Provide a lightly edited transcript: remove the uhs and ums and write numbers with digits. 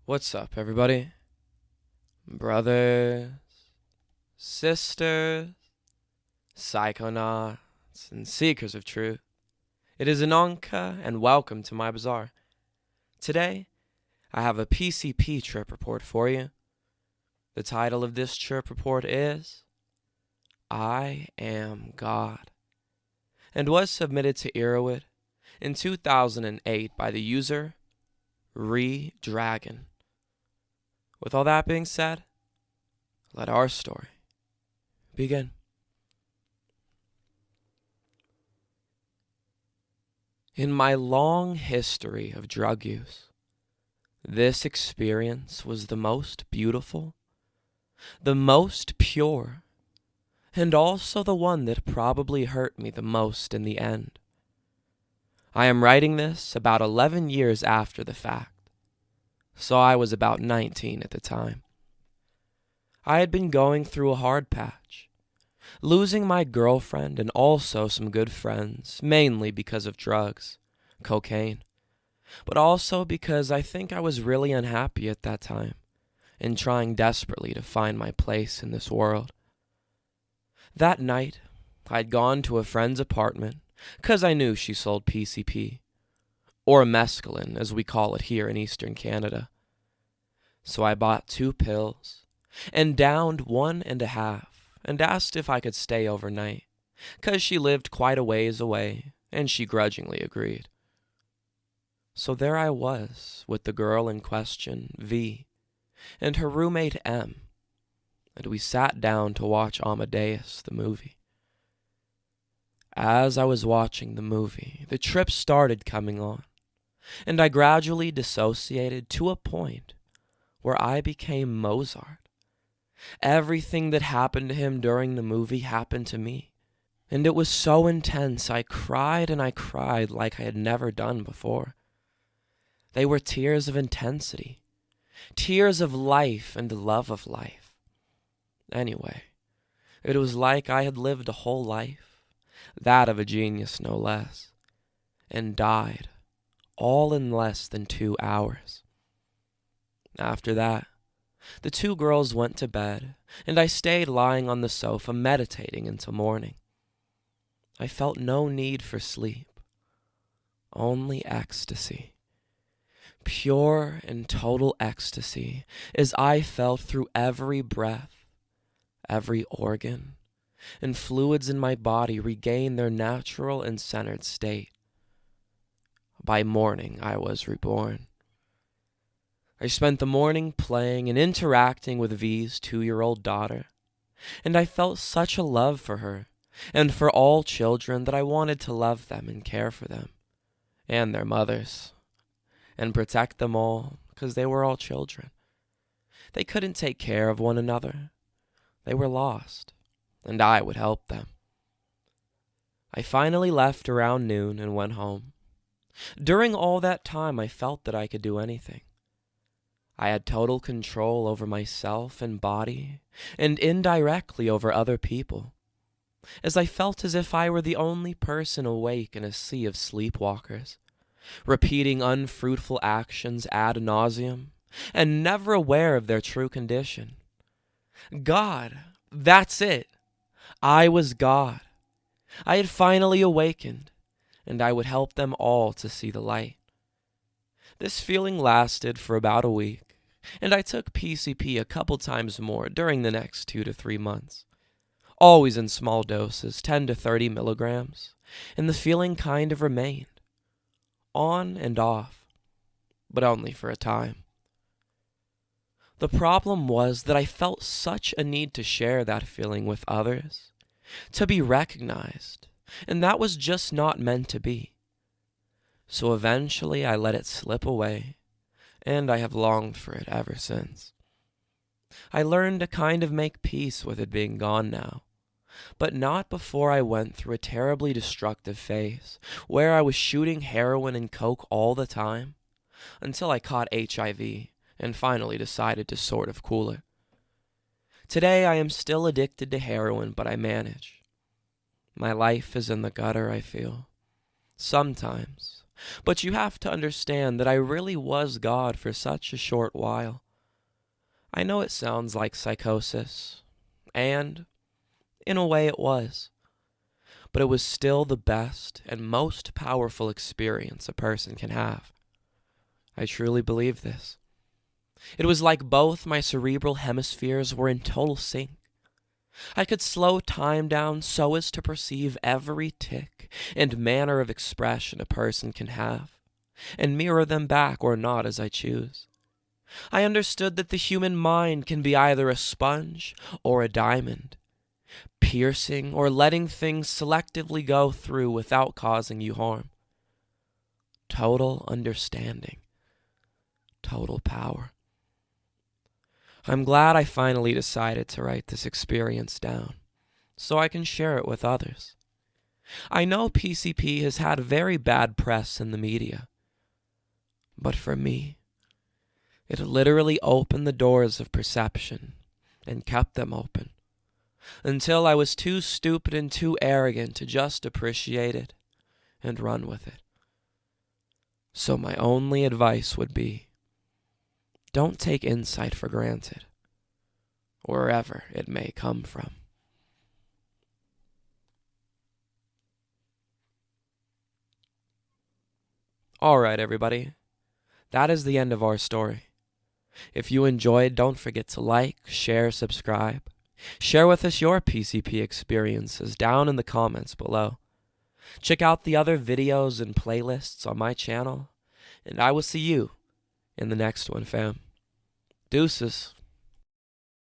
What's up, everybody? Brothers, sisters, psychonauts, and seekers of truth. It is Ananka, and welcome to my bazaar. Today, I have a PCP Trip Report for you. The title of this trip report is I Am God, and was submitted to Erowid in 2008 by the user Dragon. With all that being said, let our story begin. In my long history of drug use, this experience was the most beautiful, the most pure, and also the one that probably hurt me the most in the end. I am writing this about 11 years after the fact, so I was about 19 at the time. I had been going through a hard patch, losing my girlfriend and also some good friends, mainly because of drugs, cocaine, but also because I think I was really unhappy at that time and trying desperately to find my place in this world. That night, I'd gone to a friend's apartment because I knew she sold PCP, or mescaline as we call it here in Eastern Canada. So I bought 2 pills and downed 1.5 and asked if I could stay overnight, 'cause she lived quite a ways away, and she grudgingly agreed. So there I was with the girl in question, V, and her roommate M, and we sat down to watch Amadeus, the movie. As I was watching the movie, the trip started coming on, and I gradually dissociated to a point where I became Mozart. Everything that happened to him during the movie happened to me. And it was so intense, I cried and I cried like I had never done before. They were tears of intensity, tears of life and love of life. Anyway, it was like I had lived a whole life, that of a genius no less, and died, all in less than 2 hours. After that, the 2 girls went to bed, and I stayed lying on the sofa meditating until morning. I felt no need for sleep, only ecstasy. Pure and total ecstasy, as I felt through every breath, every organ, and fluids in my body regain their natural and centered state. By morning, I was reborn. I spent the morning playing and interacting with V's 2-year-old daughter, and I felt such a love for her and for all children that I wanted to love them and care for them, and their mothers, and protect them all because they were all children. They couldn't take care of one another. They were lost, and I would help them. I finally left around noon and went home. During all that time, I felt that I could do anything. I had total control over myself and body, and indirectly over other people, as I felt as if I were the only person awake in a sea of sleepwalkers, repeating unfruitful actions ad nauseum, and never aware of their true condition. God, that's it. I was God. I had finally awakened, and I would help them all to see the light. This feeling lasted for about a week, and I took PCP a couple times more during the next 2 to 3 months. Always in small doses, 10 to 30 milligrams, and the feeling kind of remained. On and off, but only for a time. The problem was that I felt such a need to share that feeling with others, to be recognized, and that was just not meant to be. So eventually I let it slip away, and I have longed for it ever since. I learned to kind of make peace with it being gone now, but not before I went through a terribly destructive phase where I was shooting heroin and coke all the time until I caught HIV and finally decided to sort of cool it. Today I am still addicted to heroin, but I manage. My life is in the gutter, I feel. Sometimes But you have to understand that I really was God for such a short while. I know it sounds like psychosis, and in a way it was, but it was still the best and most powerful experience a person can have. I truly believe this. It was like both my cerebral hemispheres were in total sync. I could slow time down so as to perceive every tick and manner of expression a person can have, and mirror them back or not as I choose. I understood that the human mind can be either a sponge or a diamond, piercing or letting things selectively go through without causing you harm. Total understanding. Total power. I'm glad I finally decided to write this experience down, so I can share it with others. I know PCP has had very bad press in the media, but for me, it literally opened the doors of perception and kept them open until I was too stupid and too arrogant to just appreciate it and run with it. So my only advice would be, don't take insight for granted, wherever it may come from. All right, everybody. That is the end of our story. If you enjoyed, don't forget to like, share, subscribe. Share with us your PCP experiences down in the comments below. Check out the other videos and playlists on my channel, and I will see you in the next one, fam. Deuces.